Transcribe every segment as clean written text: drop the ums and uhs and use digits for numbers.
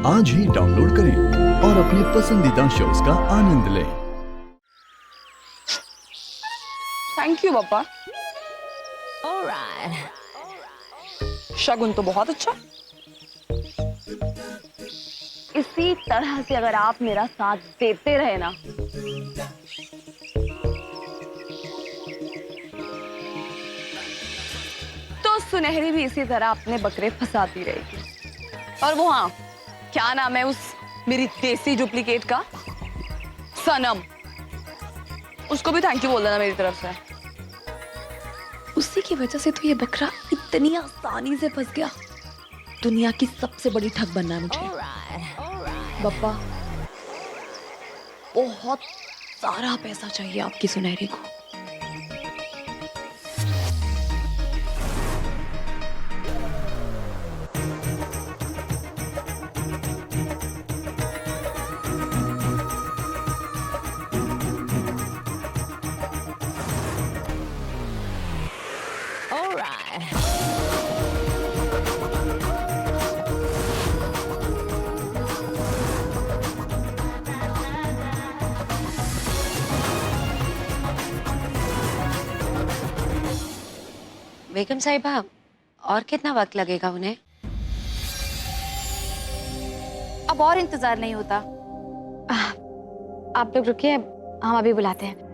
आज ही डाउनलोड करें और अपने पसंदीदा शोज का आनंद लें। थैंक यू पापा। शगुन तो बहुत अच्छा। इसी तरह से अगर आप मेरा साथ देते रहे ना, तो सुनहरी भी इसी तरह अपने बकरे फंसाती रहेगी। और वो हाँ, क्या नाम है उस मेरी देसी डुप्लीकेट का, सनम, उसको भी थैंक यू बोल देना मेरी तरफ से। उसी की वजह से तो ये बकरा इतनी आसानी से फंस गया। दुनिया की सबसे बड़ी ठग बनना है मुझे। बप्पा, बहुत सारा पैसा चाहिए आपकी सुनहरी को। बेगम साहिबा, और कितना वक्त लगेगा उन्हें? अब और इंतजार नहीं होता। आप लोग रुकिए, हम अभी बुलाते हैं।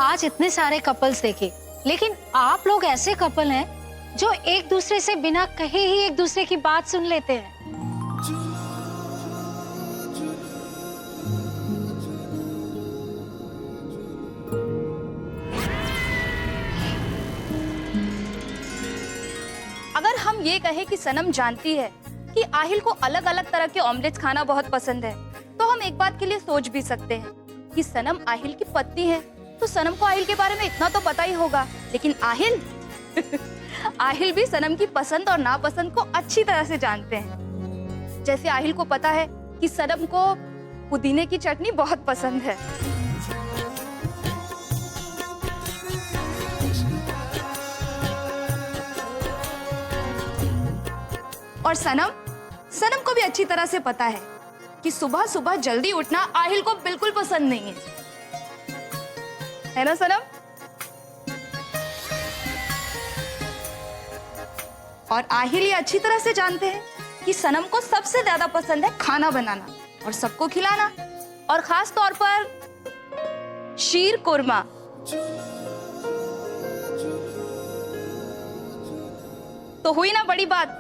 आज इतने सारे कपल्स देखे, लेकिन आप लोग ऐसे कपल हैं जो एक दूसरे से बिना कहे ही एक दूसरे की बात सुन लेते हैं। अगर हम ये कहें कि सनम जानती है कि आहिल को अलग अलग तरह के ऑमलेट्स खाना बहुत पसंद है, तो हम एक बात के लिए सोच भी सकते हैं कि सनम आहिल की पत्नी है, तो सनम को आहिल के बारे में इतना तो पता ही होगा। लेकिन आहिल आहिल भी सनम की पसंद और नापसंद को अच्छी तरह से जानते हैं। जैसे आहिल को पता है कि सनम को पुदीने की चटनी बहुत पसंद है, और सनम को भी अच्छी तरह से पता है कि सुबह सुबह जल्दी उठना आहिल को बिल्कुल पसंद नहीं है ना सनम? और आहिल ये अच्छी तरह से जानते हैं कि सनम को सबसे ज्यादा पसंद है खाना बनाना और सबको खिलाना, और खास तौर पर शीर कुरमा। तो हुई ना बड़ी बात,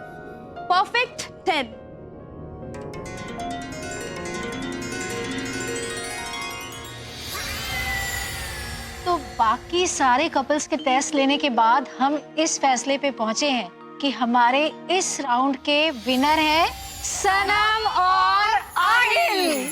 परफेक्ट 10। तो बाकी सारे कपल्स के टेस्ट लेने के बाद हम इस फैसले पे पहुंचे हैं कि हमारे इस राउंड के विनर हैं सनम और आहिल।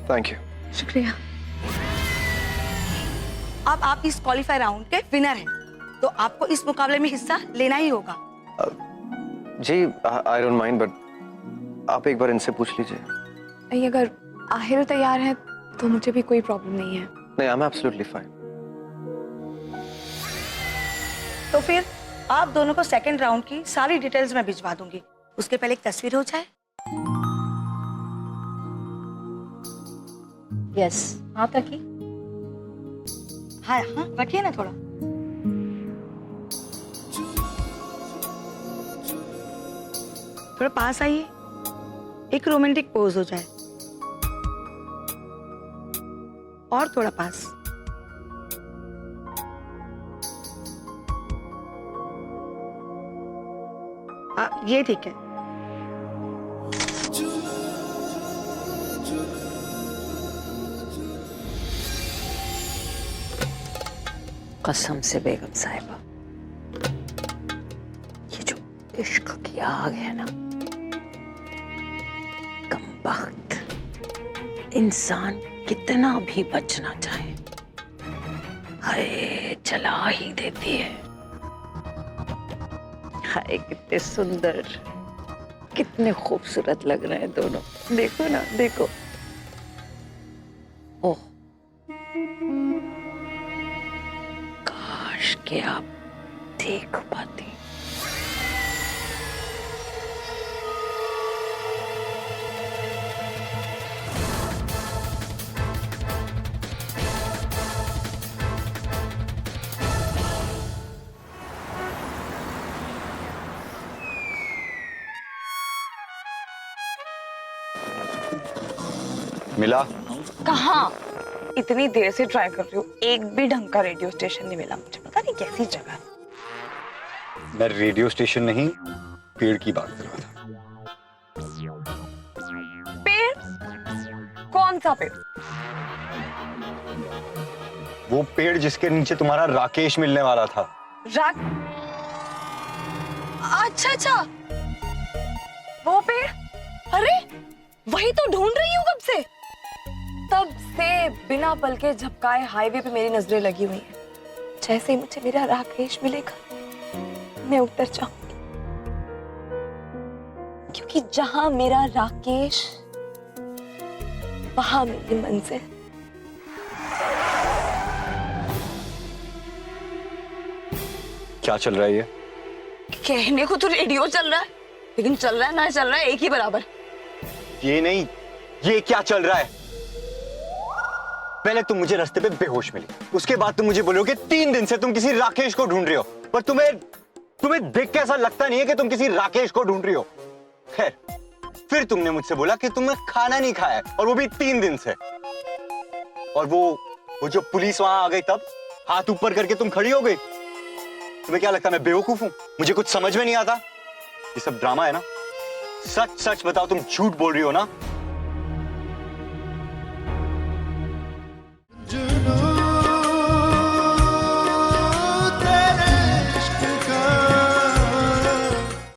Thank you. शुक्रिया। अब आप इस क्वालिफाई राउंड के विनर हैं, तो आपको इस मुकाबले में हिस्सा लेना ही होगा। जी आई डोंट माइंड, बट आप एक बार इनसे पूछ लीजिए। नहीं, अगर आहिल तैयार है तो मुझे भी कोई प्रॉब्लम नहीं है। नहीं, आई एम एब्सोल्युटली फाइन। तो फिर आप दोनों को सेकंड राउंड की सारी डिटेल्स मैं भिजवा दूंगी। उसके पहले एक तस्वीर हो जाए। यस, हाथ रखिए। हाँ हाँ, रखिए ना थोड़ा। थोड़ा पास आइए, एक रोमांटिक पोज हो जाए। और थोड़ा पास। ये ठीक है। कसम से बेगम साहिबा, ये जो इश्क की आग है ना, कमबख्त इंसान कितना भी बचना चाहे, हाय जला ही देती है। हाय कितने सुंदर, कितने खूबसूरत लग रहे हैं दोनों। देखो ना, देखो। ओह, काश के आप देख पाती। मिला? कहाँ? इतनी देर से ट्राई कर रही हूँ, एक भी ढंग का रेडियो स्टेशन नहीं मिला मुझे। पता नहीं कैसी जगह है। मैं रेडियो स्टेशन नहीं, पेड़ की बात कर रहा था। पेड़? कौन सा पेड़? वो पेड़ जिसके नीचे तुम्हारा राकेश मिलने वाला था। राक? अच्छा अच्छा, वो पेड़। अरे वही तो ढूंढ रही हूँ कब से। तब से बिना पल के झपकाए हाईवे पे मेरी नजरें लगी हुई हैं। जैसे ही मुझे मेरा राकेश मिलेगा मैं उतर जाऊंगी, क्योंकि जहां मेरा राकेश वहां मेरी मंजिल। क्या चल रहा है ये? कहने को तो रेडियो चल रहा है, लेकिन चल रहा है ना चल रहा है एक ही बराबर। ये नहीं, ये क्या चल रहा है? पहले तुम मुझे रास्ते पे बेहोश मिली, उसके बाद तुम मुझे बोलोगे 3 दिन से तुम किसी राकेश को ढूंढ रही हो, पर तुम्हें देख के ऐसा लगता नहीं है कि तुम किसी राकेश को ढूंढ रही हो। खैर, फिर तुमने मुझसे बोला कि तुमने खाना नहीं खाया है, और वो भी 3 दिन से। और वो जो पुलिस वहां आ गई तब हाथ ऊपर करके तुम खड़ी हो गई। तुम्हें क्या लगता है मैं बेवकूफ हूं? मुझे कुछ समझ में नहीं आता? ये सब ड्रामा है ना? सच सच बताओ, तुम झूठ बोल रही हो ना?